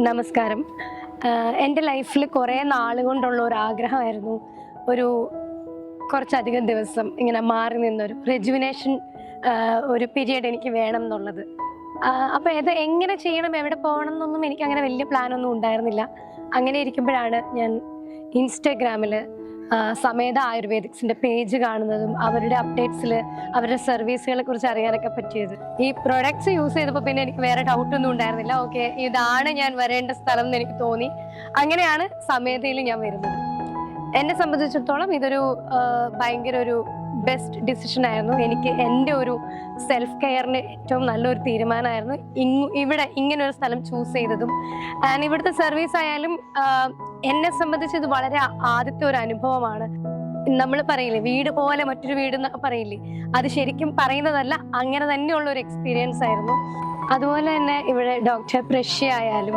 നമസ്കാരം. എൻ്റെ ലൈഫിൽ കുറേ നാളുകൊണ്ടുള്ള ഒരു ആഗ്രഹമായിരുന്നു ഒരു കുറച്ചധികം ദിവസം ഇങ്ങനെ മാറി നിന്നൊരു റെജുവിനേഷൻ ഒരു പീരിയഡ് എനിക്ക് വേണം എന്നുള്ളത്. അപ്പോൾ ഇത് എങ്ങനെ ചെയ്യണം, എവിടെ പോകണം എന്നൊന്നും എനിക്ക് അങ്ങനെ വലിയ പ്ലാനൊന്നും ഉണ്ടായിരുന്നില്ല. അങ്ങനെ ഇരിക്കുമ്പോഴാണ് ഞാൻ ഇൻസ്റ്റഗ്രാമിൽ സമേത ആയുർവേദിക്സിൻ്റെ പേജ് കാണുന്നതും അവരുടെ അപ്ഡേറ്റ്സിൽ അവരുടെ സർവീസുകളെ കുറിച്ച് അറിയാനൊക്കെ പറ്റിയത്. ഈ പ്രൊഡക്ട്സ് യൂസ് ചെയ്തപ്പോൾ പിന്നെ എനിക്ക് വേറെ ഡൗട്ടൊന്നും ഉണ്ടായിരുന്നില്ല. ഓക്കെ, ഇതാണ് ഞാൻ വരേണ്ട സ്ഥലം എന്ന് എനിക്ക് തോന്നി. അങ്ങനെയാണ് സമേതയിൽ ഞാൻ വരുന്നത്. എന്നെ സംബന്ധിച്ചിടത്തോളം ഇതൊരു ഭയങ്കര ഒരു ബെസ്റ്റ് ഡിസിഷൻ ആയിരുന്നു. എനിക്ക് എൻ്റെ ഒരു സെൽഫ് കെയറിന് ഏറ്റവും നല്ലൊരു തീരുമാനമായിരുന്നു ഇവിടെ ഇങ്ങനെ ഒരു സ്ഥലം ചൂസ് ചെയ്തതും. ആൻഡ് ഇവിടുത്തെ സർവീസ് ആയാലും എന്നെ സംബന്ധിച്ച് ഇത് വളരെ ആദ്യത്തെ ഒരു അനുഭവമാണ്. നമ്മൾ പറയില്ലേ വീട് പോലെ മറ്റൊരു വീട് എന്നൊക്കെ പറയില്ലേ, അത് ശരിക്കും പറയുന്നതല്ല, അങ്ങനെ തന്നെയുള്ള ഒരു എക്സ്പീരിയൻസ് ആയിരുന്നു. അതുപോലെ തന്നെ ഇവിടെ ഡോക്ടർ പ്രഷ്യ ആയാലും